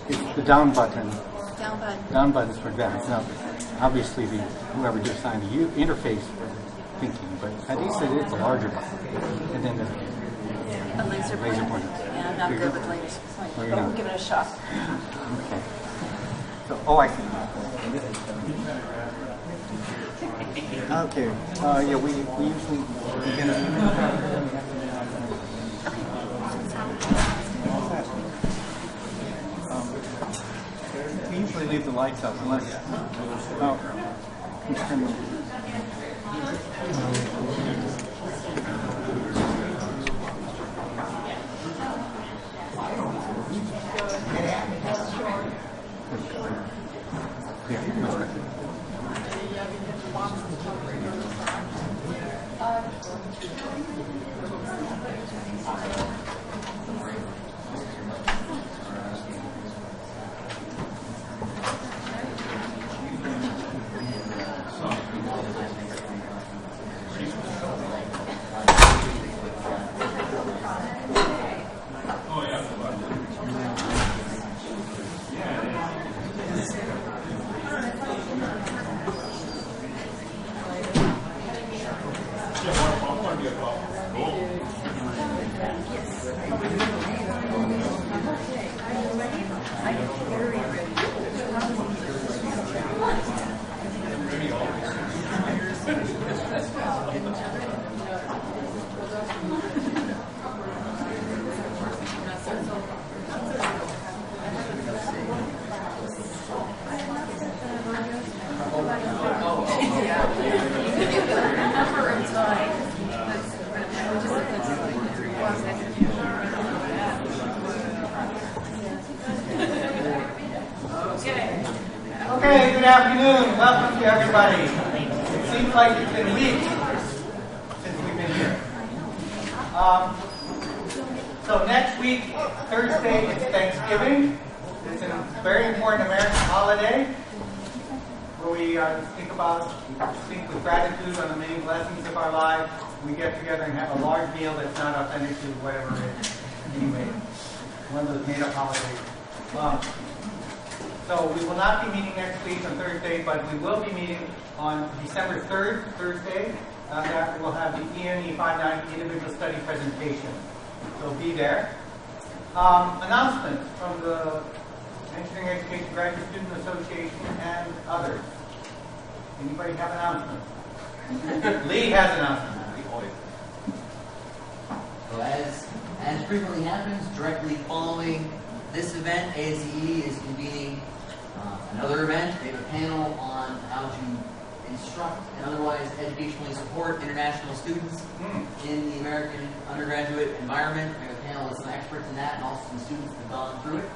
It's the down button. Down button. Down button is for that. Now, obviously, whoever designed the interface was thinking, but at least it's a larger button. And then the A laser pointer. Yeah, I'm not good with lasers. Oh, you're But not. we'll give it a shot. Okay. So, oh, I see. Okay. Yeah, we usually begin. We usually leave the lights up unless. Oh. Okay, good afternoon. Welcome to everybody. It seems like it's been weeks since we've been here. So next week, Thursday, is Thanksgiving. It's a very important American holiday where we think with gratitude on the many blessings of our lives. We get together and have a large meal that's not authentic to whatever it is. Anyway, one of those made-up holidays. So we will not be meeting next week on Thursday, but we will be meeting on December 3rd, Thursday. That we'll have the ENE 59 individual study presentation. So be there. Announcements from the Engineering Education Graduate Student Association and others. Anybody have announcements? Lee has announcements. So as frequently happens, directly following this event, ASCE is convening another event. We have a panel on how to instruct and otherwise educationally support international students in the American undergraduate environment. We have a panel with some experts in that and also some students that have gone through it.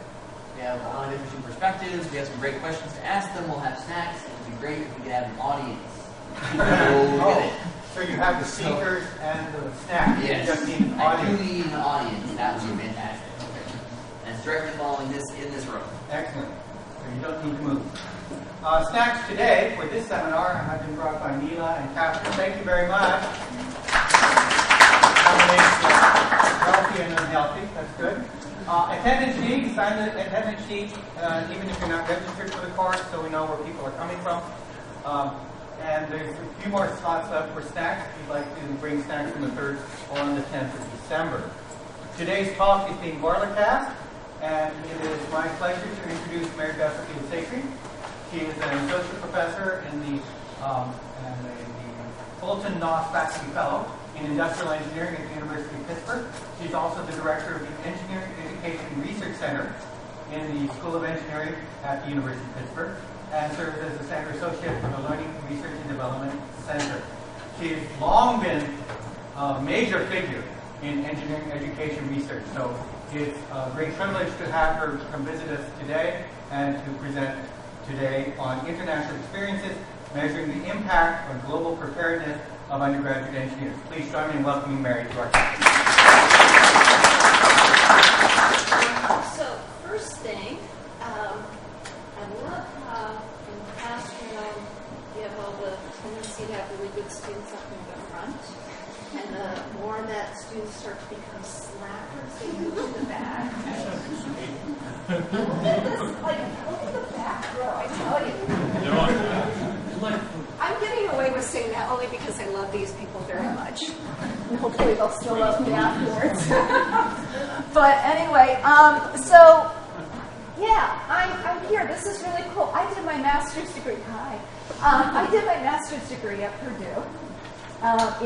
We have a lot of interesting perspectives. We have some great questions to ask them. We'll have snacks. It would be great if we could have an audience. So you have the speakers and the snacks. Yes, You just need an audience. I do need an audience. That would be fantastic. And it's directly following this in this room. Excellent. So you don't need to move. Snacks today for this seminar have been brought by Neela and Catherine. Thank you very much. Combination of healthy and unhealthy. That's good. Attendance sheet. Sign the attendance sheet even if you're not registered for the course, so we know where people are coming from. And there's a few more slots left for snacks if you'd like to bring snacks on the 3rd or on the 10th of December. Today's talk is being broadcast, and it is my pleasure to introduce Mary Besterfield-Sacre. She is an associate professor in the Fulton Noss Faculty Fellow in Industrial Engineering at the University of Pittsburgh. She's also the director of the Engineering Education Research Center in the School of Engineering at the University of Pittsburgh, and serves as a Center Associate for the Learning, Research, and Development Center. She has long been a major figure in engineering education research, so it's a great privilege to have her come visit us today and to present today on international experiences measuring the impact on global preparedness of undergraduate engineers. Please join me in welcoming Mary to our conference. So, first thing, I love how in the classroom you have all the tendency to have really good students up in the front. And the more that students start to become slackers, they move to the back. Look at this, look at the back row, I tell you. I'm getting away with saying that only because I love these people very much. And hopefully they'll still love me afterwards. But anyway, so yeah, I'm here. This is really cool. I did my master's degree. Hi. I did my master's degree at Purdue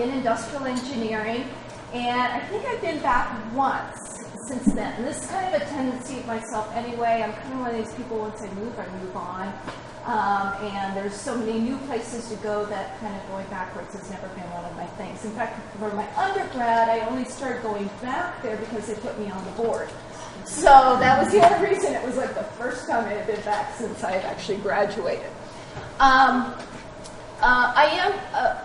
in industrial engineering, and I think I've been back once since then. And this is kind of a tendency of myself anyway. I'm kind of one of these people, once I move on. And there's so many new places to go that kind of going backwards has never been one of my things. In fact, for my undergrad, I only started going back there because they put me on the board. So that was the only reason. It was like the first time I had been back since I had actually graduated. I am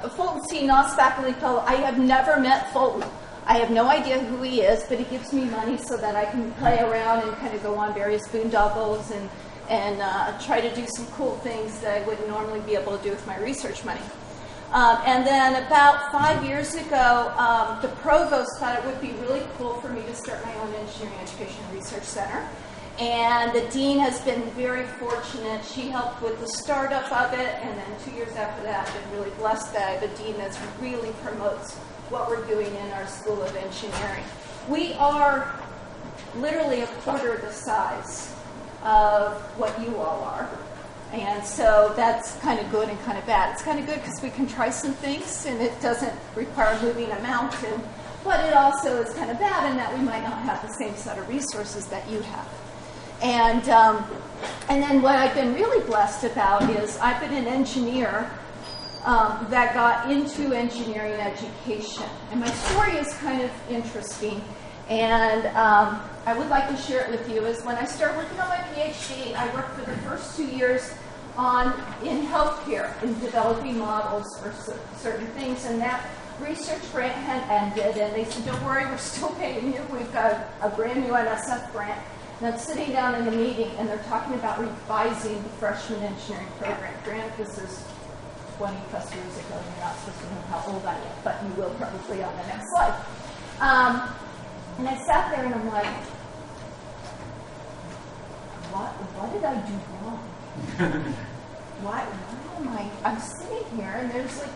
a Fulton C. Noss faculty fellow. I have never met Fulton. I have no idea who he is, but he gives me money so that I can play around and kind of go on various boondoggles and try to do some cool things that I wouldn't normally be able to do with my research money. And then about 5 years ago, the provost thought it would be really cool for me to start my own engineering education and research center. And the dean has been very fortunate. She helped with the startup of it, and then 2 years after that, I've been really blessed that I have a dean that really promotes what we're doing in our School of Engineering. We are literally a quarter the size of what you all are. And so that's kind of good and kind of bad. It's kind of good because we can try some things and it doesn't require moving a mountain, but it also is kind of bad in that we might not have the same set of resources that you have. And then what I've been really blessed about is I've been an engineer that got into engineering education. And my story is kind of interesting. And I would like to share it with you. Is when I started working on my PhD, I worked for the first 2 years in healthcare, in developing models for certain things. And that research grant had ended, and they said, don't worry, we're still paying you. We've got a brand new NSF grant. And I'm sitting down in a meeting, and they're talking about revising the freshman engineering program. Granted, this is 20 plus years ago. You're not supposed to know how old I am, but you will probably on the next slide. And I sat there and I'm like, what did I do wrong? why am I'm sitting here and there's like,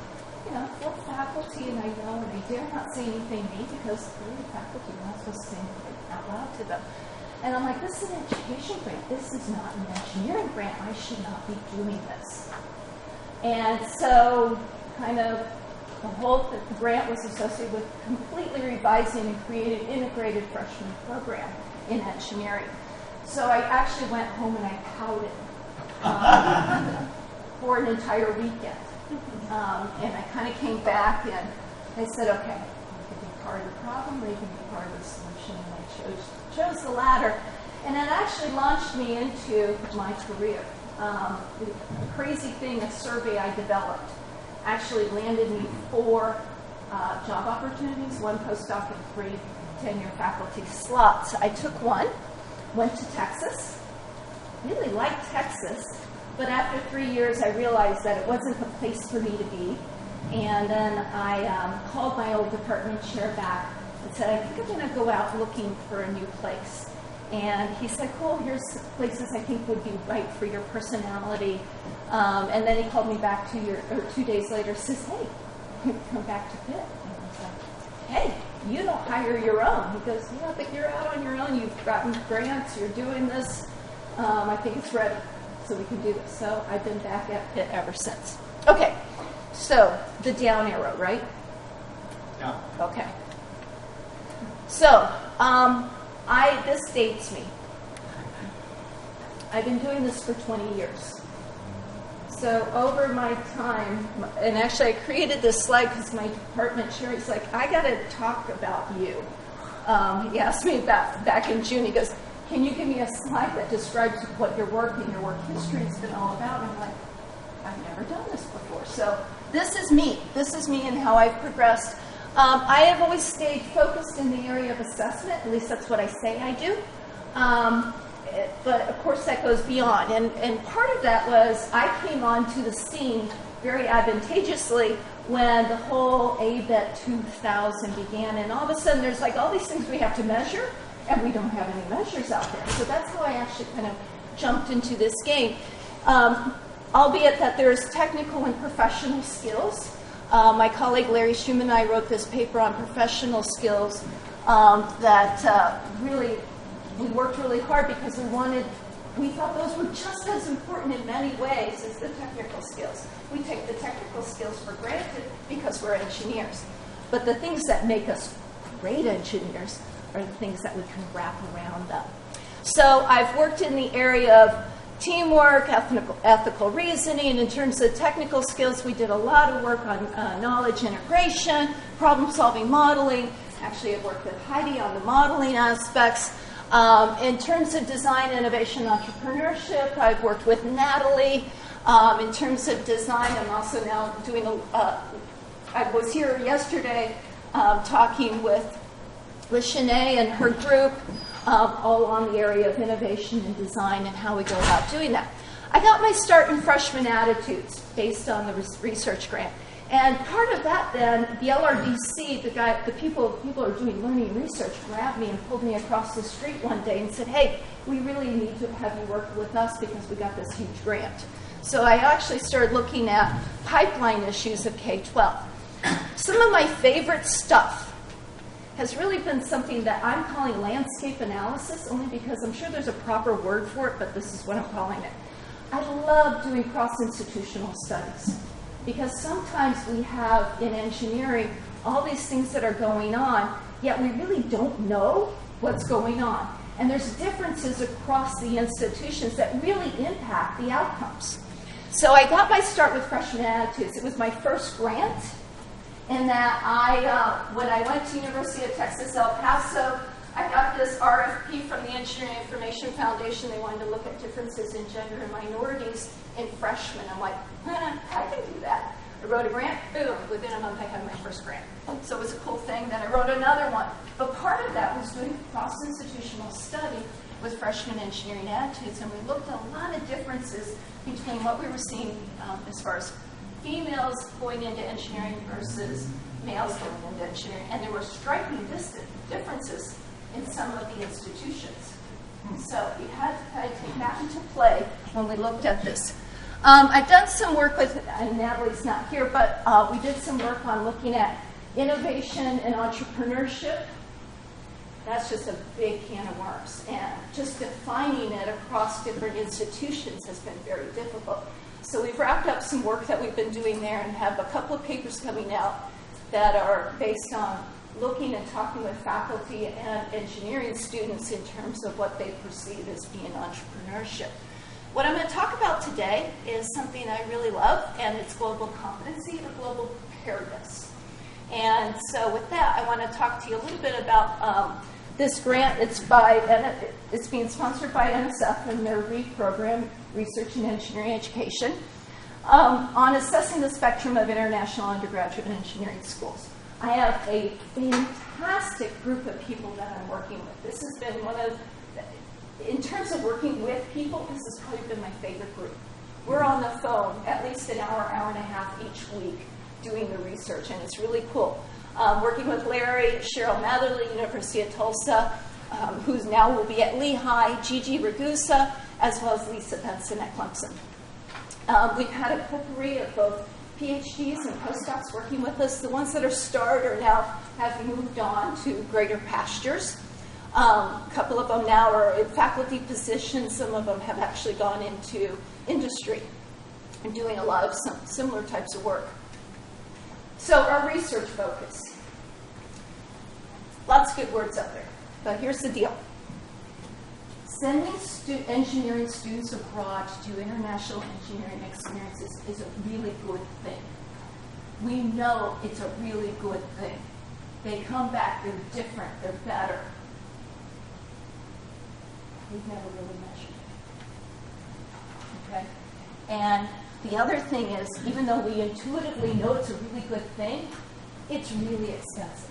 full faculty and I know, and I dare not say anything to me because they're the faculty, I'm not supposed to say anything out loud to them. And I'm like, this is an education grant. This is not an engineering grant. I should not be doing this. And so kind of the grant was associated with completely revising and creating an integrated freshman program in engineering. So I actually went home and I pouted for an entire weekend. And I kind of came back and I said, okay, you can be part of the problem or you can be part of the solution. And I chose the latter. And it actually launched me into my career. The crazy thing, a survey I developed actually landed me 4 job opportunities, 1 postdoc and 3 tenure faculty slots. I took one, went to Texas, really liked Texas, but after 3 years I realized that it wasn't the place for me to be. And then I called my old department chair back and said, I think I'm going to go out looking for a new place. And he said, cool, here's the places I think would be right for your personality. And then he called me back 2 days later, says, hey, come back to Pitt. And I was like, hey, you don't hire your own. He goes, yeah, but you're out on your own. You've gotten grants. You're doing this. I think it's ready, so we can do this. So I've been back at Pitt ever since. Okay, so the down arrow, right? Yeah. Okay. So, this dates me. I've been doing this for 20 years. So over my time, and actually I created this slide because my department chair, he's like, I got to talk about you. He asked me back in June, he goes, can you give me a slide that describes what your work and your work history has been all about? And I'm like, I've never done this before. So this is me. This is me and how I've progressed. I have always stayed focused in the area of assessment. At least that's what I say I do. But of course that goes beyond. And part of that was I came onto the scene very advantageously when the whole ABET 2000 began, and all of a sudden there's like all these things we have to measure, and we don't have any measures out there. So that's how I actually kind of jumped into this game. Albeit that there's technical and professional skills. My colleague Larry Schumann and I wrote this paper on professional skills that really, we worked really hard because we thought those were just as important in many ways as the technical skills. We take the technical skills for granted because we're engineers. But the things that make us great engineers are the things that we can wrap around them. So I've worked in the area of teamwork, ethical reasoning. In terms of technical skills, we did a lot of work on knowledge integration, problem-solving modeling. Actually, I've worked with Heidi on the modeling aspects. In terms of design, innovation, entrepreneurship, I've worked with Natalie. In terms of design, I'm also now doing I was here yesterday talking with Shanae and her group, all on the area of innovation and design and how we go about doing that. I got my start in freshman attitudes based on the research grant. And part of that then, the LRDC, the people who are doing learning research grabbed me and pulled me across the street one day and said, hey, we really need to have you work with us because we got this huge grant. So I actually started looking at pipeline issues of K-12. Some of my favorite stuff has really been something that I'm calling landscape analysis, only because I'm sure there's a proper word for it, but this is what I'm calling it. I love doing cross-institutional studies, because sometimes we have in engineering all these things that are going on, yet we really don't know what's going on. And there's differences across the institutions that really impact the outcomes. So I got my start with freshman attitudes. It was my first grant. In that when I went to University of Texas, El Paso, I got this RFP from the Engineering Information Foundation. They wanted to look at differences in gender and minorities in freshmen. I'm like, I can do that. I wrote a grant, boom, within a month I had my first grant. So it was a cool thing. Then I wrote another one. But part of that was doing cross-institutional study with freshman engineering attitudes, and we looked at a lot of differences between what we were seeing as far as females going into engineering versus males going into engineering. And there were striking differences in some of the institutions. So we had to kind of take that into play when we looked at this. I've done some work with, and Natalie's not here, but we did some work on looking at innovation and entrepreneurship. That's just a big can of worms. And just defining it across different institutions has been very difficult. So we've wrapped up some work that we've been doing there and have a couple of papers coming out that are based on looking and talking with faculty and engineering students in terms of what they perceive as being entrepreneurship. What I'm going to talk about today is something I really love, and it's global competency or global preparedness. And so with that, I want to talk to you a little bit about this grant. It's being sponsored by NSF and their READ program, Research in Engineering Education, on assessing the spectrum of international undergraduate engineering schools. I have a fantastic group of people that I'm working with. This has been in terms of working with people, this has probably been my favorite group. We're on the phone at least an hour, hour and a half each week doing the research, and it's really cool. Working with Larry, Cheryl Matherly, University of Tulsa, who's now will be at Lehigh, Gigi Ragusa, as well as Lisa Benson at Clemson. We've had a potpourri of both PhDs and postdocs working with us. The ones that are starred are now have moved on to greater pastures. A couple of them now are in faculty positions. Some of them have actually gone into industry and doing a lot of some similar types of work. So our research focus. Lots of good words up there, but here's the deal. Sending engineering students abroad to do international engineering experiences is a really good thing. We know it's a really good thing. They come back, they're different, they're better. We've never really measured it. Okay? And the other thing is, even though we intuitively know it's a really good thing, it's really expensive.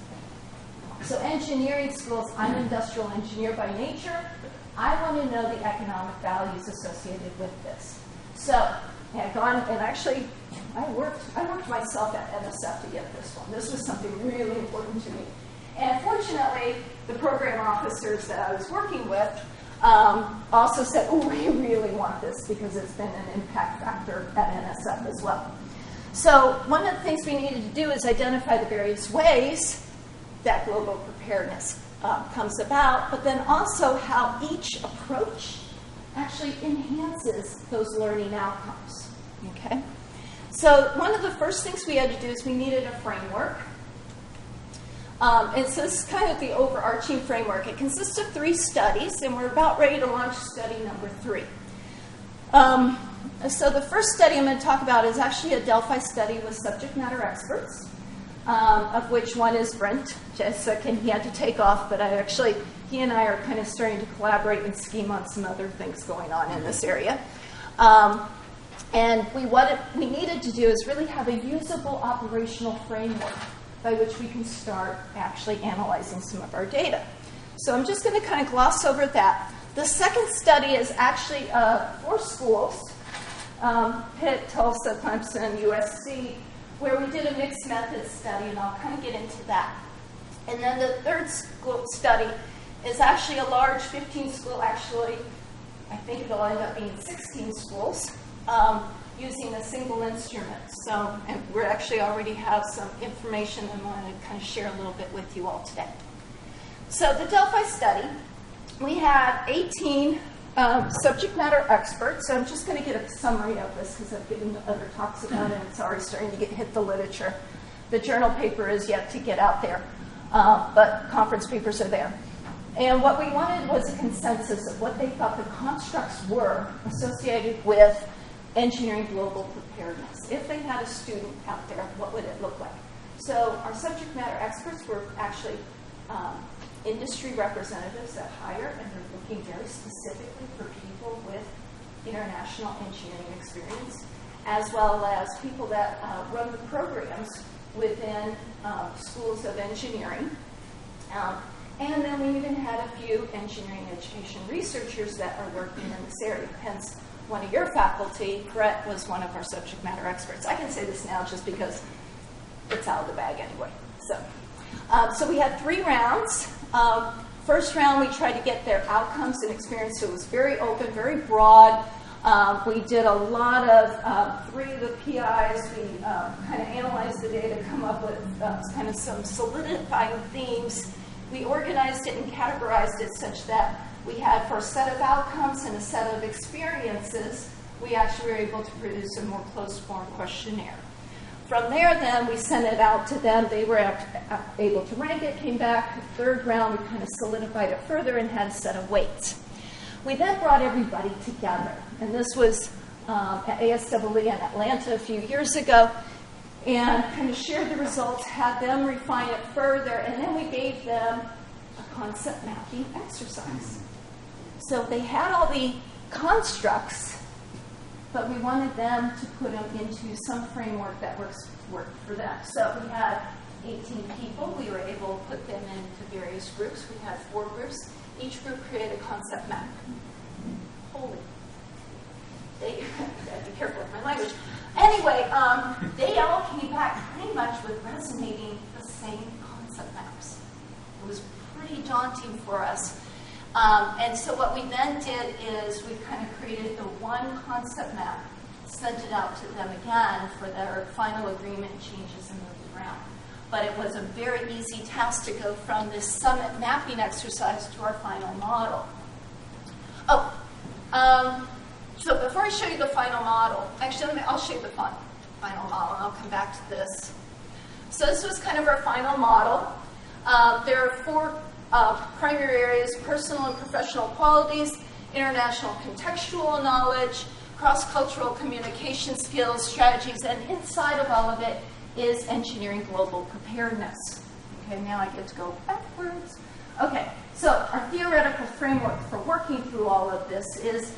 So engineering schools, I'm an industrial engineer by nature. I want to know the economic values associated with this. So had gone and actually I worked myself at NSF to get this one. This was something really important to me. And fortunately, the program officers that I was working with also said, oh, we really want this because it's been an impact factor at NSF as well. So one of the things we needed to do is identify the various ways that global preparedness comes about, but then also how each approach actually enhances those learning outcomes. Okay? So one of the first things we had to do is we needed a framework. And so this is kind of the overarching framework. It consists of 3 studies, and we're about ready to launch study number 3. So the first study I'm going to talk about is actually a Delphi study with subject matter experts, of which one is Brent Jessup, and he had to take off, but he and I are kind of starting to collaborate and scheme on some other things going on in this area. And what we needed to do is really have a usable operational framework by which we can start actually analyzing some of our data. So I'm just going to kind of gloss over that. The second study is actually 4 schools, Pitt, Tulsa, Clemson, USC, where we did a mixed method study, and I'll kind of get into that. And then the third school study is actually a large 15-school, actually, I think it'll end up being 16 schools, using a single instrument. So, and we actually already have some information and want to kind of share a little bit with you all today. So the Delphi study, we had 18 subject matter experts. So I'm just going to get a summary of this because I've given other talks about it and it's already starting to hit the literature. The journal paper is yet to get out there, but conference papers are there. And what we wanted was a consensus of what they thought the constructs were associated with engineering global preparedness. If they had a student out there, what would it look like? So our subject matter experts were actually industry representatives that hire, and they're looking very specifically for people with international engineering experience, as well as people that run the programs within schools of engineering. And then we even had a few engineering education researchers that are working in this area. Hence, one of your faculty, Brett, was one of our subject matter experts. I can say this now just because it's out of the bag anyway. So we had 3 rounds. First round, we tried to get their outcomes and experience. So it was very open, very broad. We did a lot of 3 of the PIs. We kind of analyzed the data, come up with kind of some solidifying themes. We organized it and categorized it such that we had, for a set of outcomes and a set of experiences, we actually were able to produce a more closed-form questionnaire. From there, then, we sent it out to them. They were able to rank it, came back. The 3rd round, we kind of solidified it further and had a set of weights. We then brought everybody together, and this was at ASEE in Atlanta a few years ago, and kind of shared the results, had them refine it further, and then we gave them a concept mapping exercise. So they had all the constructs, but we wanted them to put them into some framework that worked for them. So we had 18 people. We were able to put them into various groups. We had 4 groups. Each group created a concept map. Holy. They gotta be careful with my language. Anyway, they all came back pretty much with resonating the same concept maps. It was pretty daunting for us. And so what we then did is we kind of created the one concept map, sent it out to them again for their final agreement changes and moved around. But it was a very easy task to go from this summit mapping exercise to our final model. So before I show you the final model, actually I'll show you the final model and I'll come back to this. So this was kind of our final model. There are 4 primary areas: personal and professional qualities, international contextual knowledge, cross-cultural communication skills, strategies, and inside of all of it is engineering global preparedness. Okay, now I get to go backwards. Okay, so our theoretical framework for working through all of this is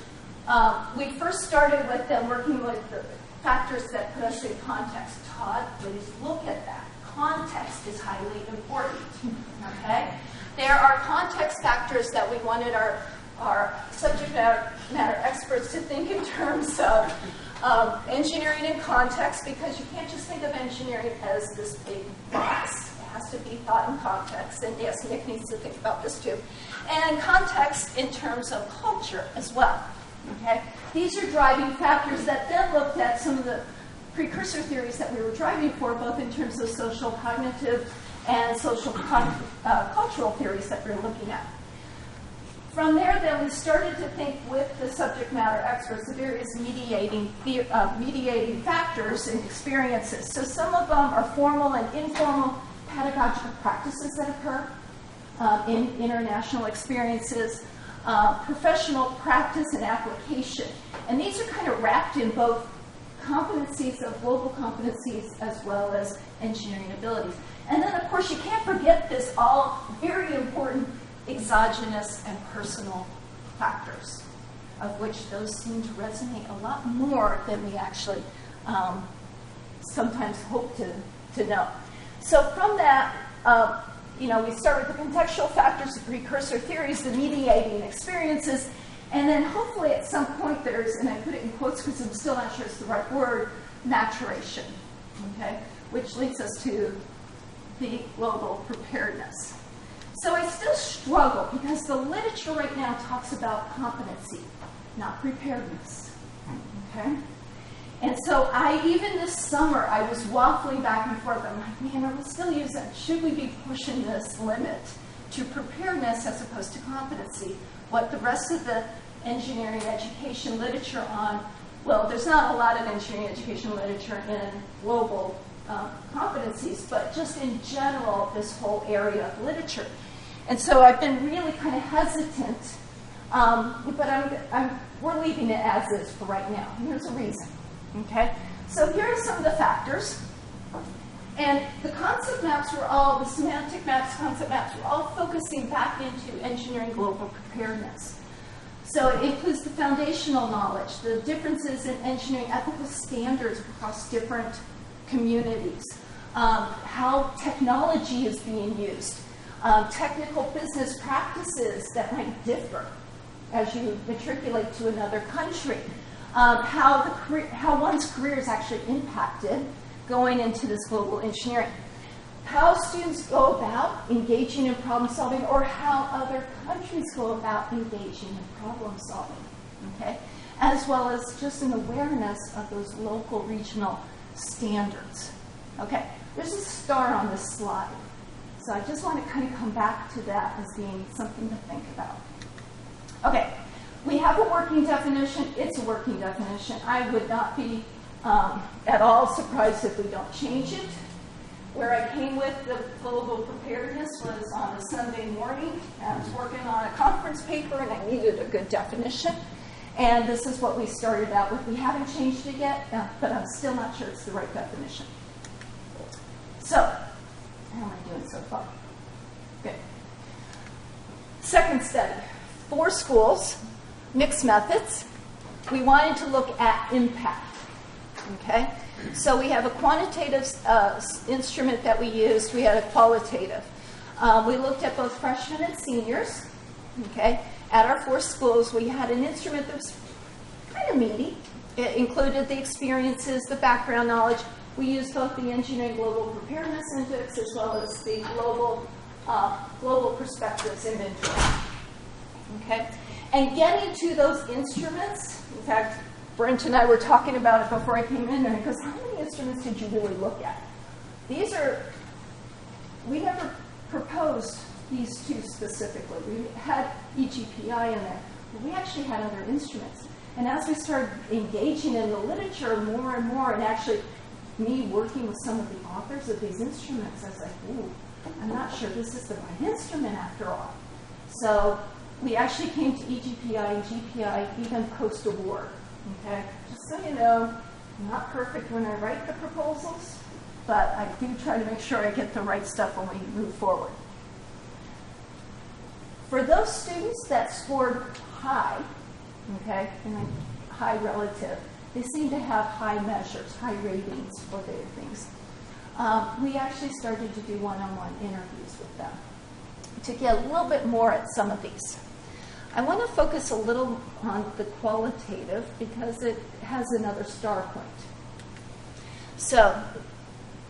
we first started with them working with the factors that put us in context. Todd, please look at that. Context is highly important. Okay? There are context factors that we wanted our subject matter experts to think in terms of Engineering in context, because you can't just think of engineering as this big box. It has to be thought in context. And yes, Nick needs to think about this too. And context in terms of culture as well. Okay? These are driving factors that then looked at some of the precursor theories that we were driving for, both in terms of social cognitive and social cultural theories that we were looking at. From there, then, we started to think with the subject matter experts, the various mediating factors and experiences. So some of them are formal and informal pedagogical practices that occur in international experiences, professional practice and application. And these are kind of wrapped in both competencies of global competencies as well as engineering abilities. And then, of course, you can't forget this all very important exogenous and personal factors, of which those seem to resonate a lot more than we actually sometimes hope to know. So from that, we start with the contextual factors, the precursor theories, the mediating experiences, and then hopefully at some point there's, and I put it in quotes because I'm still not sure it's the right word, maturation, okay, which leads us to the global preparedness. So I still struggle because the literature right now talks about competency, not preparedness, okay? And so even this summer, I was waffling back and forth. I'm like, man, are we still using, should we be pushing this limit to preparedness as opposed to competency? What the rest of the engineering education literature on, well, there's not a lot of engineering education literature in global competencies, but just in general, this whole area of literature. And so I've been really kind of hesitant, but we're leaving it as is for right now. And here's a reason, okay? So here are some of the factors. And the concept maps were all, the semantic maps, concept maps were all focusing back into engineering global preparedness. So it includes the foundational knowledge, the differences in engineering ethical standards across different communities, how technology is being used, technical business practices that might differ as you matriculate to another country, how one's career is actually impacted going into this global engineering, how students go about engaging in problem solving, or how other countries go about engaging in problem solving, okay? As well as just an awareness of those local regional standards. Okay, there's a star on this slide. So I just want to kind of come back to that as being something to think about. Okay, we have a working definition. It's a working definition. I would not be at all surprised if we don't change it. Where I came with the global preparedness was on a Sunday morning. I was working on a conference paper and I needed a good definition. And this is what we started out with. We haven't changed it yet, but I'm still not sure it's the right definition. So, how am I doing so far? Good. Second study, 4 schools, mixed methods. We wanted to look at impact, okay? So we have a quantitative instrument that we used. We had a qualitative. We looked at both freshmen and seniors, okay? At our 4 schools, we had an instrument that was kind of meaty. It included the experiences, the background knowledge. We used both the Engineering Global Preparedness Index as well as the Global Perspectives Inventory. Okay? And getting to those instruments, in fact, Brent and I were talking about it before I came in there, because how many instruments did you really look at? These are, we never proposed these 2 specifically. We had EGPI in there, but we actually had other instruments. And as we started engaging in the literature more and more, and actually me working with some of the authors of these instruments, I was like, ooh, I'm not sure this is the right instrument after all. So we actually came to EGPI and GPI even post-award. Okay? Just so you know, I'm not perfect when I write the proposals, but I do try to make sure I get the right stuff when we move forward. For those students that scored high, okay, and high relative, they seem to have high measures, high ratings for their things. We actually started to do one-on-one interviews with them to get a little bit more at some of these. I want to focus a little on the qualitative because it has another star point. So,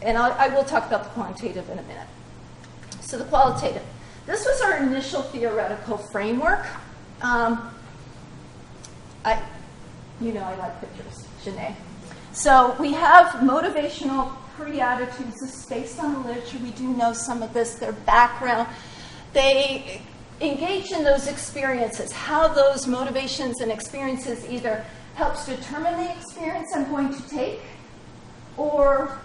and I will talk about the quantitative in a minute. So the qualitative. This was our initial theoretical framework. I like pictures, Janae. So we have motivational pre-attitudes. This is based on the literature. We do know some of this, their background. They engage in those experiences, how those motivations and experiences either helps determine the experience I'm going to take, or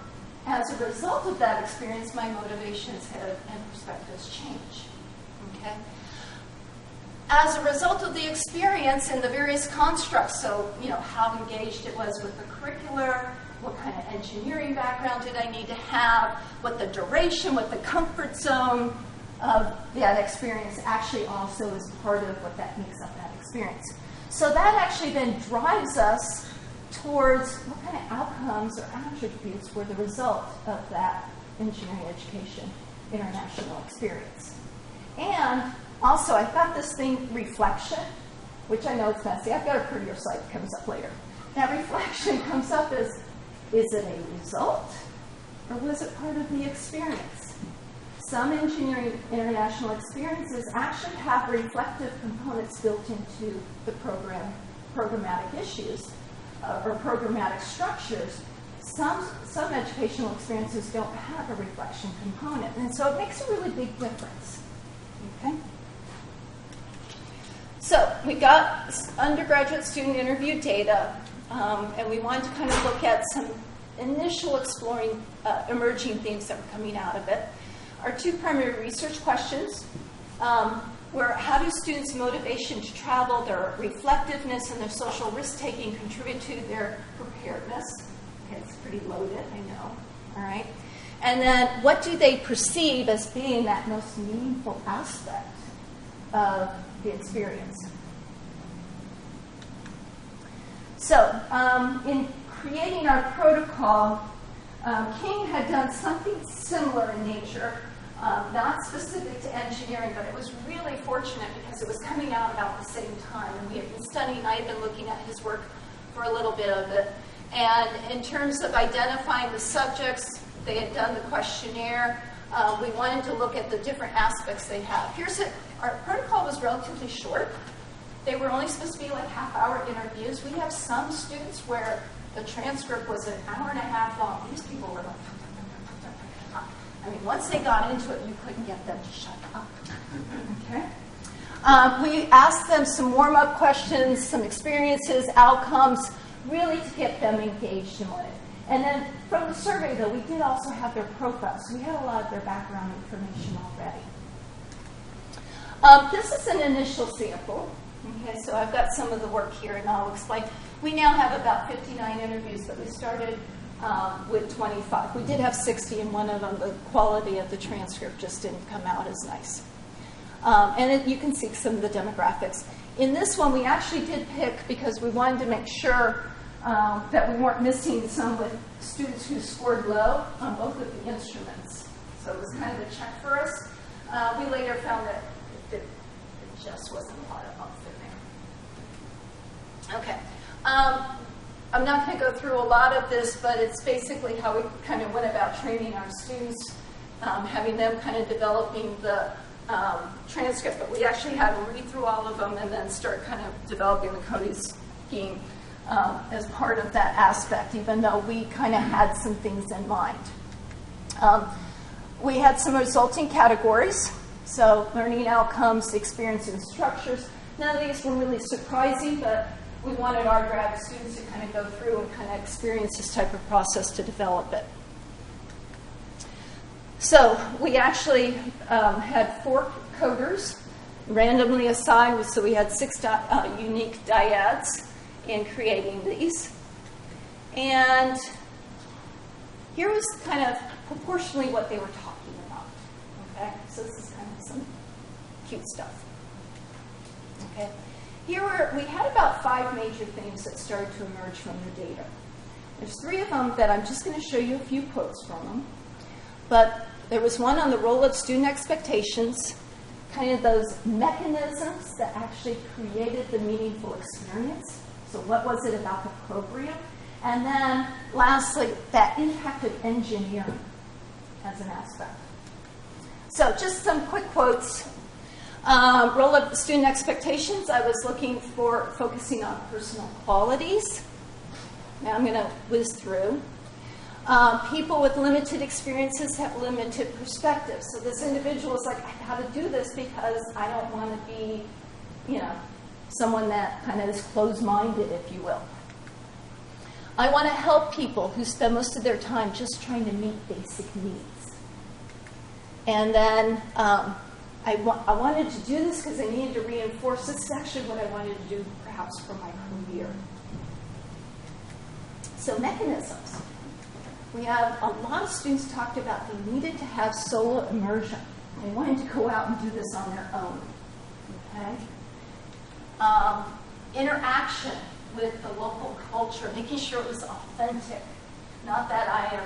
as a result of that experience, my motivations and perspectives change. Okay? As a result of the experience and the various constructs, so, how engaged it was with the curricular, what kind of engineering background did I need to have, what the duration, what the comfort zone of that experience actually also is part of what that makes up that experience. So that actually then drives us towards what kind of outcomes or attributes were the result of that engineering education international experience. And also, I've got this thing, reflection, which I know it's messy. I've got a prettier slide that comes up later. That reflection comes up as, is it a result, or was it part of the experience? Some engineering international experiences actually have reflective components built into the programmatic issues or programmatic structures. Some educational experiences don't have a reflection component, and so it makes a really big difference. Okay? So we got undergraduate student interview data, and we wanted to kind of look at some initial exploring emerging themes that were coming out of it. Our two primary research questions were how do students' motivation to travel, their reflectiveness, and their social risk-taking contribute to their preparedness? Okay, it's pretty loaded, I know. All right. And then what do they perceive as being that most meaningful aspect of the experience? So in creating our protocol, King had done something similar in nature, not specific to engineering, but it was really fortunate because it was coming out about the same time. And we had been studying, I had been looking at his work for a little bit of it. And in terms of identifying the subjects, they had done the questionnaire. We wanted to look at the different aspects they have. Our protocol was relatively short. They were only supposed to be like half-hour interviews. We have some students where the transcript was an hour and a half long. These people were like, I mean, once they got into it, you couldn't get them to shut up. Okay? We asked them some warm-up questions, some experiences, outcomes, really to get them engaged in it. And then from the survey, though, we did also have their profiles. So we had a lot of their background information already. This is an initial sample. Okay, so I've got some of the work here, and I'll explain. We now have about 59 interviews, but we started with 25. We did have 60, and one of them, the quality of the transcript just didn't come out as nice. You can see some of the demographics. In this one, we actually did pick, because we wanted to make sure that we weren't missing some with students who scored low on both of the instruments. So it was kind of a check for us. We later found that it just wasn't a lot of bumps in there. Okay. I'm not going to go through a lot of this, but it's basically how we kind of went about training our students, having them kind of developing the transcript. But we actually had to read through all of them and then start kind of developing the coding scheme as part of that aspect, even though we kind of had some things in mind. We had some resulting categories, so learning outcomes, experience, and structures. None of these were really surprising, but we wanted our grad students to kind of go through and kind of experience this type of process to develop it. So we actually had 4 coders randomly assigned, so we had 6 unique dyads in creating these. And here was kind of proportionally what they were talking about. Okay, so this is kind of some cute stuff. Okay, here we had about 5 major themes that started to emerge from the data. There's 3 of them that I'm just going to show you a few quotes from them. But there was one on the role of student expectations, kind of those mechanisms that actually created the meaningful experience. So what was it about the program? And then lastly, that impact of engineering as an aspect. So just some quick quotes. Role of student expectations, I was looking for focusing on personal qualities. Now I'm going to whiz through. People with limited experiences have limited perspectives. So this individual is like, I got to do this because I don't want to be, someone that kind of is closed-minded, if you will. I want to help people who spend most of their time just trying to meet basic needs. And then I wanted to do this because I needed to reinforce this is actually what I wanted to do perhaps for my career. So mechanisms. We have a lot of students talked about they needed to have solo immersion. They wanted to go out and do this on their own. Okay? Interaction with the local culture, making sure it was authentic. Not that I am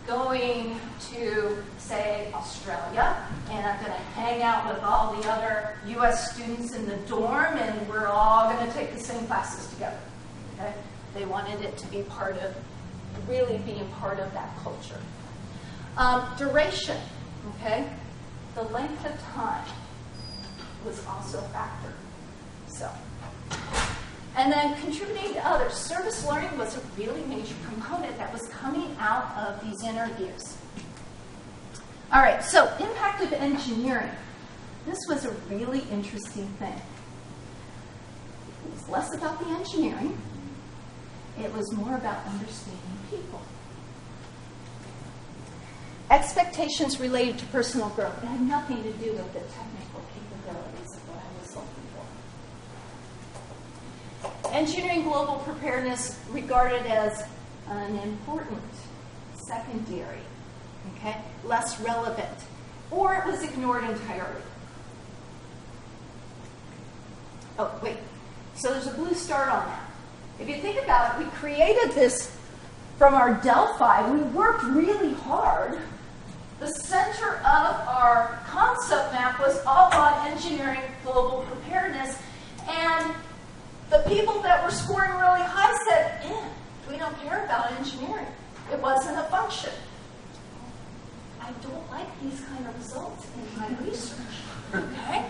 going to, say, Australia, and I'm going to hang out with all the other U.S. students in the dorm, and we're all going to take the same classes together. Okay? They wanted it to be part of, really being part of that culture. Duration, okay? The length of time was also a factor. So, and then contributing to others. Service learning was a really major component that was coming out of these interviews. All right, so impact of engineering. This was a really interesting thing. It was less about the engineering. It was more about understanding people. Expectations related to personal growth. It had nothing to do with the technical capabilities of what I was looking for. Engineering global preparedness regarded as an important secondary, okay, less relevant, or it was ignored entirely. Oh, wait. So there's a blue star on that. If you think about it, we created this from our Delphi. We worked really hard. The center of our concept map was all on engineering global preparedness. And the people that were scoring really high said, we don't care about engineering. It wasn't a function. I don't like these kind of results in my research. Okay?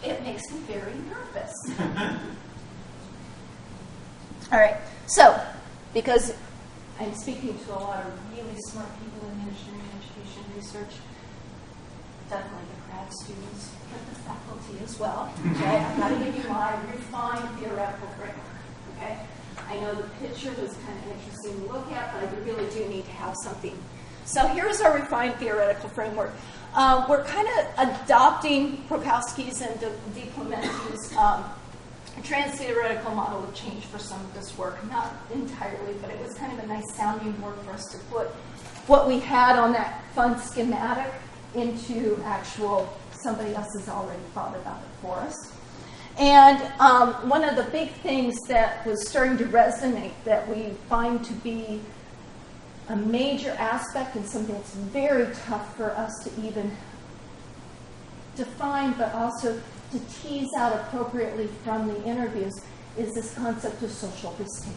It makes me very nervous. All right, so because I'm speaking to a lot of really smart people in engineering education research, definitely the grad students, but the faculty as well. Okay, I've got to give you my refined theoretical framework. Okay, I know the picture was kind of interesting to look at, but I really do need to have something. So here's our refined theoretical framework. We're kind of adopting Prokowski's and De Clementi's trans-theoretical model of change for some of this work. Not entirely, but it was kind of a nice sounding board for us to put what we had on that fun schematic into actual, somebody else has already thought about it for us. And one of the big things that was starting to resonate that we find to be a major aspect and something that's very tough for us to even define, but also to tease out appropriately from the interviews, is this concept of social risk-taking.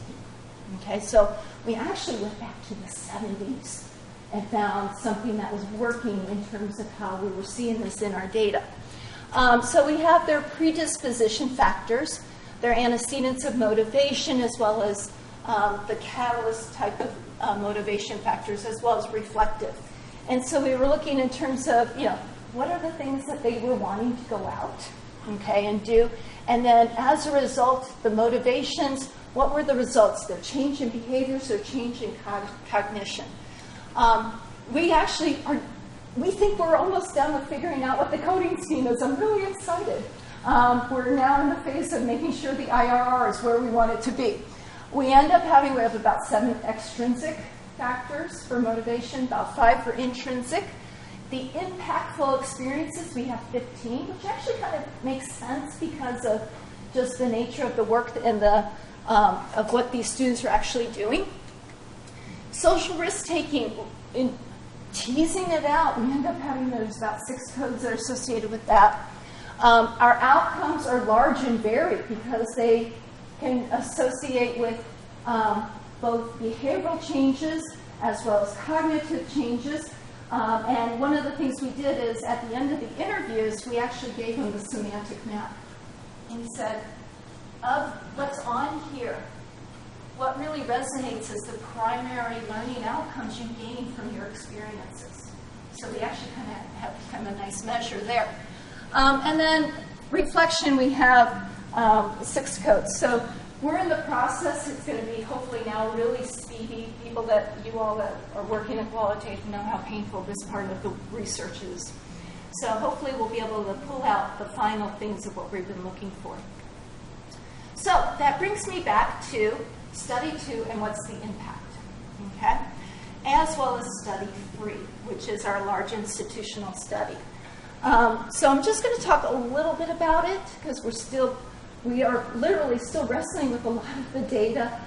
Okay, so we actually went back to the 70s and found something that was working in terms of how we were seeing this in our data. So we have their predisposition factors, their antecedents of motivation, as well as the catalyst type of motivation factors, as well as reflective. And so we were looking in terms of, what are the things that they were wanting to go out, okay, and do. And then as a result, the motivations, what were the results? Their change in behaviors, their change in cognition. We think we're almost done with figuring out what the coding scheme is. I'm really excited. We're now in the phase of making sure the IRR is where we want it to be. We have about 7 extrinsic factors for motivation, about 5 for intrinsic. The impactful experiences, we have 15, which actually kind of makes sense because of just the nature of the work and of what these students are actually doing. Social risk-taking, in teasing it out, we end up having there's about 6 codes that are associated with that. Our outcomes are large and varied because they can associate with both behavioral changes as well as cognitive changes. And one of the things we did is at the end of the interviews, we actually gave them the semantic map. And we said, of what's on here, what really resonates is the primary learning outcomes you gain from your experiences. So we actually have kind of a nice measure there. And then reflection, we have 6 codes. So we're in the process. It's going to be hopefully now really speedy. People that you all that are working in qualitative know how painful this part of the research is. So hopefully we'll be able to pull out the final things of what we've been looking for. So that brings me back to study 2 and what's the impact, okay? As well as study 3, which is our large institutional study. So I'm just going to talk a little bit about it because we are literally still wrestling with a lot of the data.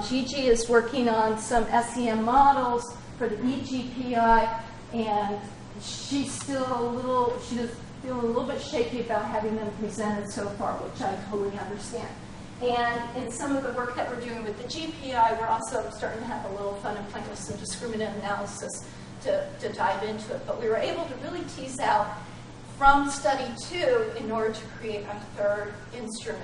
Gigi is working on some SEM models for the EGPI, and she's still she's feeling a little bit shaky about having them presented so far, which I totally understand. And in some of the work that we're doing with the GPI, we're also starting to have a little fun and playing with some discriminant analysis to dive into it. But we were able to really tease out from study 2 in order to create a third instrument.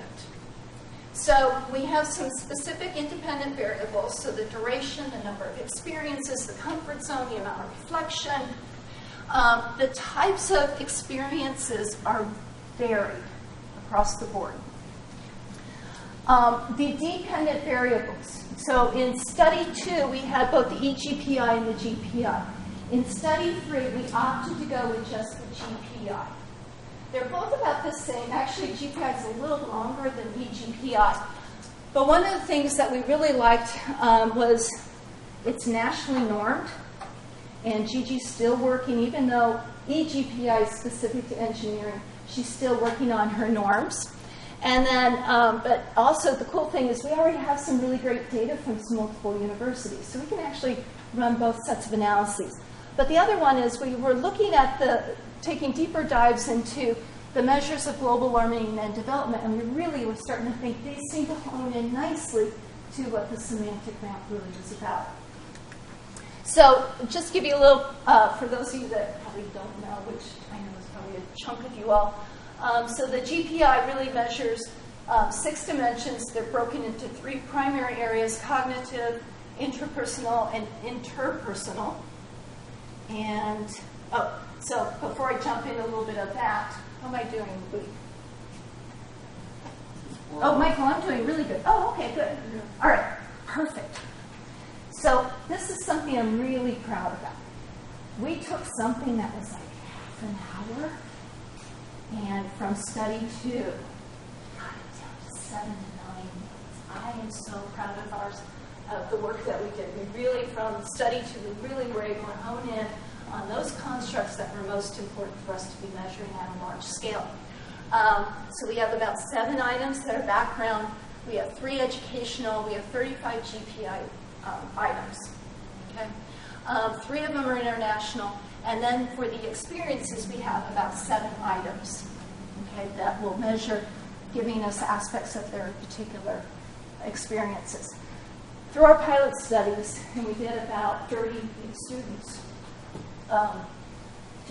So we have some specific independent variables, so the duration, the number of experiences, the comfort zone, the amount of reflection. The types of experiences are varied across the board. The dependent variables. So in study 2, we had both the EGPI and the GPI. In study 3, we opted to go with just the GPI. They're both about the same. Actually, GPI is a little longer than EGPI. But one of the things that we really liked was it's nationally normed. And Gigi's still working, even though EGPI is specific to engineering, she's still working on her norms. And then, but also the cool thing is we already have some really great data from some multiple universities. So we can actually run both sets of analyses. But the other one is we were looking at taking deeper dives into the measures of global learning and development, and we really were starting to think these seem to hone in nicely to what the semantic map really is about. So just give you a little, for those of you that probably don't know, which I know is probably a chunk of you all, so the GPI really measures 6 dimensions. They're broken into 3 primary areas: cognitive, intrapersonal, and interpersonal. And, so before I jump in a little bit of that, how am I doing? Oh, Michael, I'm doing really good. Oh, okay, good. All right, perfect. So this is something I'm really proud about. We took something that was like half an hour, and from study 2, got it down to 7 to 9 minutes. I am so proud of ours, of the work that we did. We really, from study 2, we really were able to hone in on those constructs that were most important for us to be measuring at a large scale. So we have about 7 items that are background. We have 3 educational. We have 35 GPI items. Okay, 3 of them are international. And then for the experiences, we have about 7 items, okay, that will measure, giving us aspects of their particular experiences. Through our pilot studies, and we did about 30 students,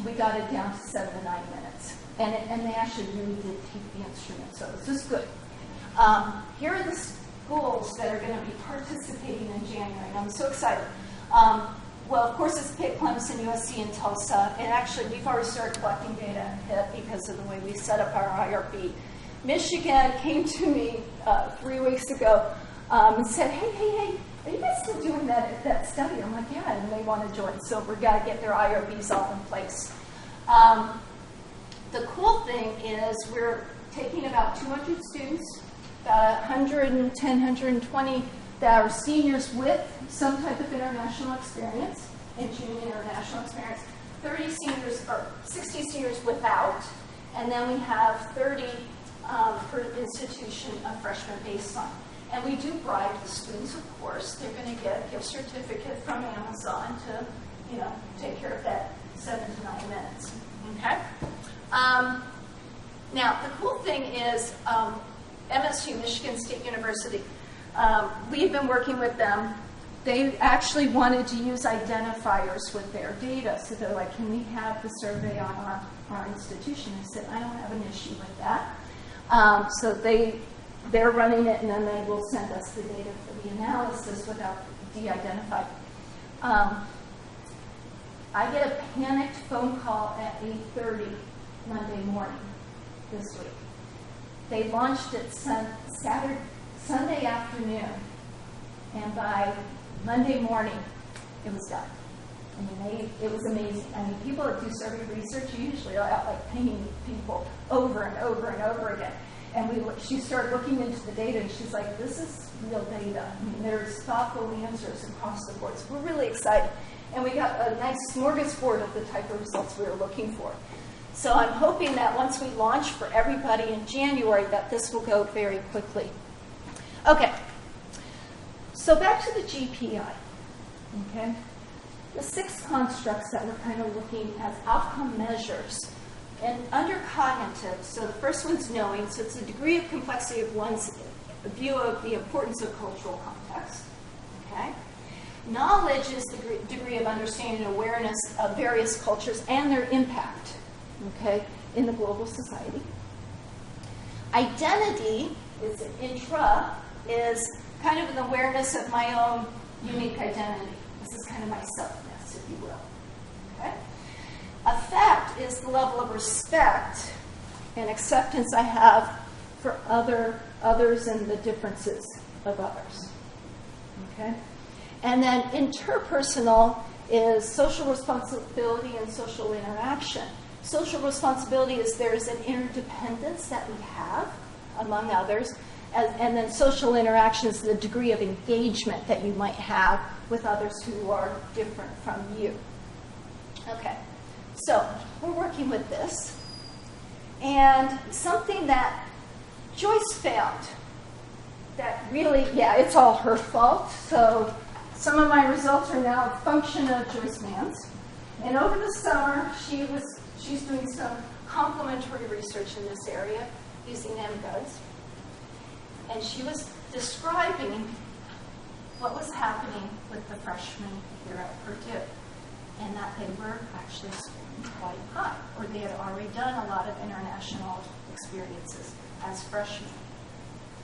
we got it down to 7 to 9 minutes. And they actually really did take the instrument, so this is good. Here are the schools that are going to be participating in January, and I'm so excited. Well, of course, it's Pitt, Clemson, USC, and Tulsa. And actually, we've already started collecting data at Pitt because of the way we set up our IRB. Michigan came to me 3 weeks ago and said, hey, are you guys still doing that study? I'm like, yeah, and they want to join. So we've got to get their IRBs all in place. The cool thing is we're taking about 200 students, about 110, 120 that are seniors with some type of international experience, engineering international experience, 30 seniors or 60 seniors without, and then we have 30 per institution of freshman baseline. And we do bribe the students, of course. They're going to get a gift certificate from Amazon to, take care of that 7 to 9 minutes. Okay. Now, the cool thing is MSU, Michigan State University, we've been working with them. They actually wanted to use identifiers with their data. So they're like, can we have the survey on our institution? I said, I don't have an issue with that. So they're running it, and then they will send us the data for the analysis without de-identified. I get a panicked phone call at 8:30 Monday morning this week. They launched it Sunday afternoon, and by Monday morning, it was done. I mean, it was amazing. I mean, people that do survey research usually are out like pinging people over and over and over again. And she started looking into the data, and she's like, this is real data. I mean, there's thoughtful answers across the board. So we're really excited. And we got a nice smorgasbord of the type of results we were looking for. So I'm hoping that once we launch for everybody in January, that this will go very quickly. Okay. So back to the GPI. Okay. The 6 constructs that we're kind of looking as outcome measures. And under cognitive, so the first one's knowing, so it's the degree of complexity of one's view of the importance of cultural context. Okay? Knowledge is the degree of understanding and awareness of various cultures and their impact, okay, in the global society. Identity is is kind of an awareness of my own unique identity. This is kind of my selfness, if you will. Okay? Affect is the level of respect and acceptance I have for others and the differences of others. Okay? And then interpersonal is social responsibility and social interaction. Social responsibility is there's an interdependence that we have among others. And then social interaction is the degree of engagement that you might have with others who are different from you. Okay, so we're working with this. And something that Joyce found that really, it's all her fault. So some of my results are now a function of Joyce Mann's. And over the summer, she's doing some complementary research in this area using MGUDs. And she was describing what was happening with the freshmen here at Purdue, and that they were actually scoring quite high, or they had already done a lot of international experiences as freshmen.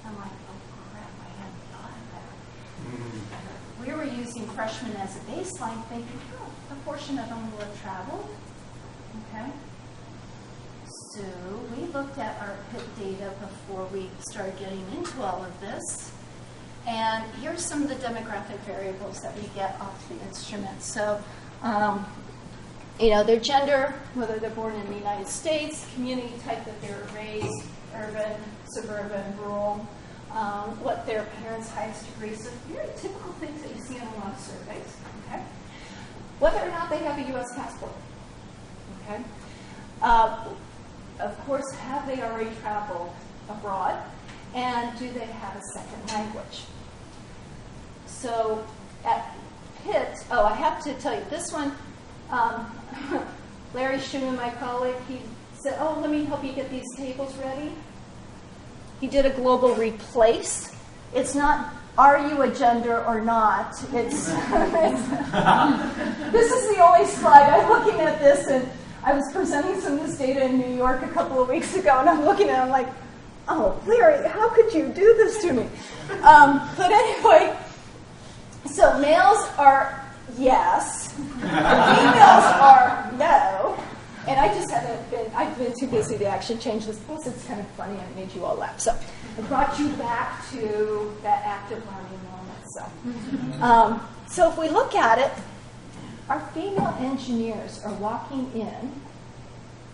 I'm like, oh crap, I hadn't thought of that. We were using freshmen as a baseline, thinking, a portion of them will have traveled. Okay. So we looked at our PIT data before we started getting into all of this. And here's some of the demographic variables that we get off the instrument. So, their gender, whether they're born in the United States, community type that they were raised, urban, suburban, rural, what their parents' highest degree. So very typical things that you see in a lot of surveys. Okay? Whether or not they have a U.S. passport. Okay? Of course, have they already traveled abroad? And do they have a second language? So at Pitt, I have to tell you, this one, Larry Schumann, my colleague, he said, let me help you get these tables ready. He did a global replace. It's not, are you a gender or not? It's, this is the only slide. I'm looking at this, and I was presenting some of this data in New York a couple of weeks ago, and I'm looking at it, I'm like, oh, Larry, how could you do this to me? But anyway, so males are yes, females are no, and I just I've been too busy to actually change this. Plus, it's kind of funny, and it made you all laugh. So I brought you back to that active learning moment. So if we look at it, our female engineers are walking in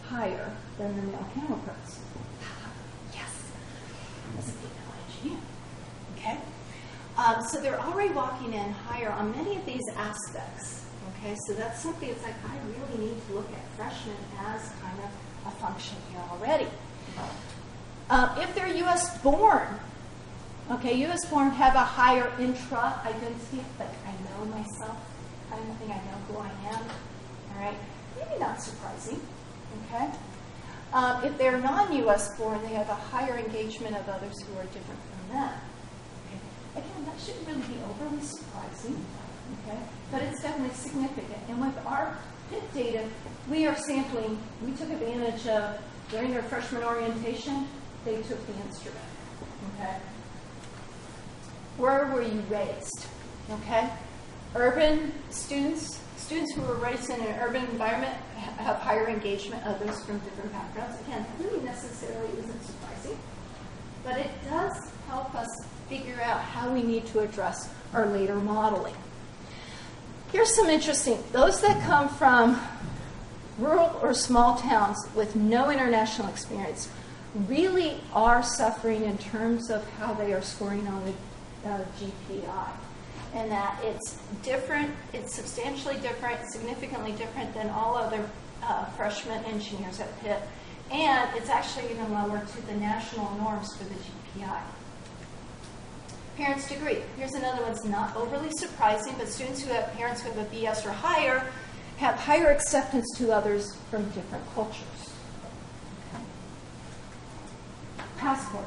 higher than the male counterparts. Yes, as a female engineer. Okay? So they're already walking in higher on many of these aspects. Okay, so that's something it's like, I really need to look at freshmen as kind of a function here already. If they're U.S. born, okay, U.S. born have a higher intra-identity, like I know myself kind of thing, I know who I am. All right, maybe not surprising. Okay, If they're non-U.S. born, they have a higher engagement of others who are different from them. Okay. Again, that shouldn't really be overly surprising, okay? But it's definitely significant. And with our PIT data, we are sampling, we took advantage of, during their freshman orientation, they took the instrument, okay? Where were you raised, okay? Urban students who were raised in an urban environment have higher engagement, others from different backgrounds. Again, really necessarily isn't surprising, but it does help us figure out how we need to address our later modeling. Here's some interesting, those that come from rural or small towns with no international experience really are suffering in terms of how they are scoring on the GPI. And that it's different, it's substantially different, significantly different than all other freshman engineers at Pitt. And it's actually even lower to the national norms for the GPI. Parents' degree. Here's another one that's not overly surprising, but students who have parents who have a BS or higher have higher acceptance to others from different cultures. Okay. Passport.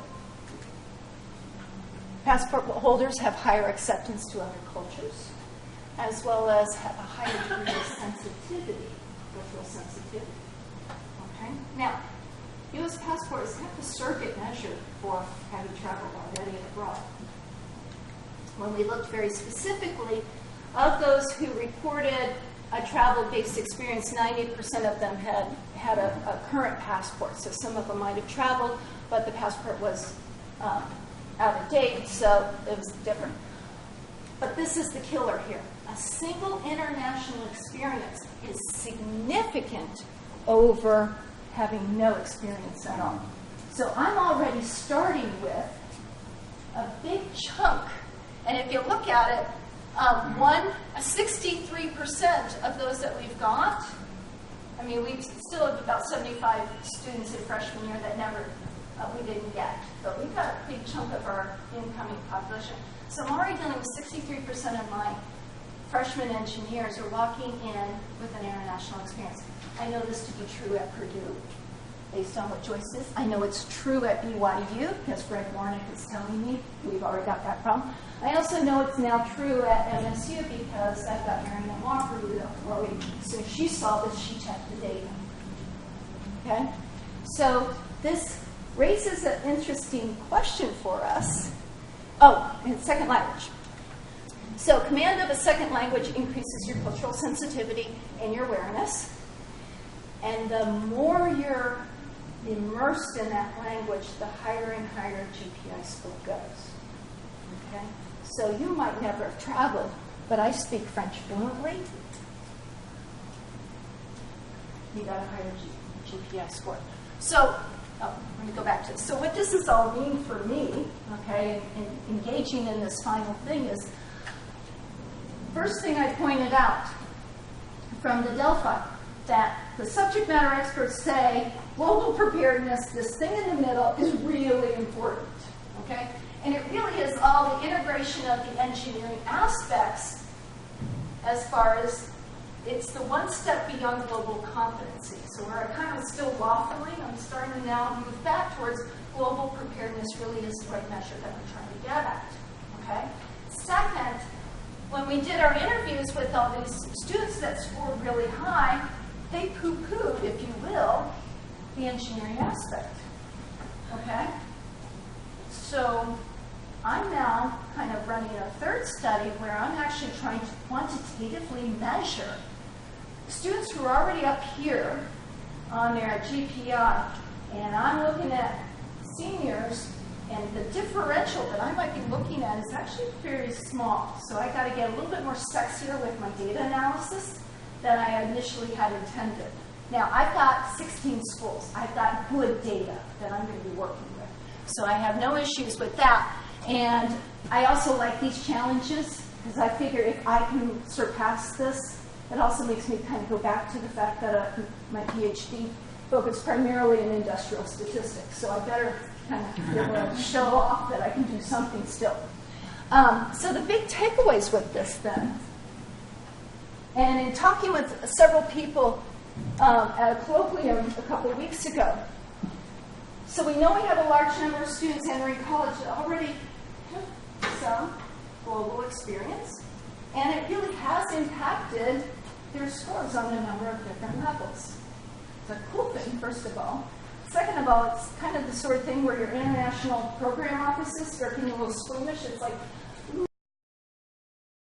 Passport holders have higher acceptance to other cultures, as well as have a higher degree of sensitivity, cultural sensitivity. Okay? Now, U.S. passport is kind of a surrogate measure for have you traveled already abroad. When we looked very specifically, of those who reported a travel-based experience, 90% of them had a current passport. So some of them might have traveled, but the passport was out of date, so it was different. But this is the killer here. A single international experience is significant over having no experience at all. So I'm already starting with a big chunk. And if you look at it, 63% of those that we've got, I mean, we still have about 75 students in freshman year that never, we didn't get. But we've got a big chunk of our incoming population. So I'm already dealing with 63% of my freshman engineers are walking in with an international experience. I know this to be true at Purdue, based on what Joyce says. I know it's true at BYU, because Greg Warnick is telling me we've already got that problem. I also know it's now true at MSU, because I've got Marianne Walker, so she saw this, she checked the data. Okay? So this raises an interesting question for us. Oh, and second language. So command of a second language increases your cultural sensitivity and your awareness. And the more you're immersed in that language, the higher and higher GPI score goes. Okay? So you might never have traveled, but I speak French fluently. You got a higher GPI score. So, let me go back to this. So what does this all mean for me, okay, in engaging in this final thing is, first thing I pointed out from the Delphi, that the subject matter experts say global preparedness, this thing in the middle, is really important, okay? And it really is all the integration of the engineering aspects as far as it's the one step beyond global competency. So where I kind of still waffling, I'm starting to now move back towards global preparedness really is the right measure that we're trying to get at, okay? Second, when we did our interviews with all these students that scored really high, they poo-pooed, if you will, the engineering aspect, okay? So I'm now kind of running a third study where I'm actually trying to quantitatively measure students who are already up here on their GPI, and I'm looking at seniors, and the differential that I might be looking at is actually very small. So I got to get a little bit more sexier with my data analysis than I initially had intended. Now, I've got 16 schools. I've got good data that I'm going to be working with. So I have no issues with that. And I also like these challenges, because I figure if I can surpass this, it also makes me kind of go back to the fact that my PhD focused primarily in industrial statistics. So I better kind of be able to show off that I can do something still. So the big takeaways with this then, and in talking with several people at a colloquium a couple of weeks ago, So we know we have a large number of students entering college that already have some global experience, and it really has impacted their scores on a number of different levels. It's a cool thing, first of all. Second of all, it's kind of the sort of thing where your international program offices start getting a little squeamish. It's like,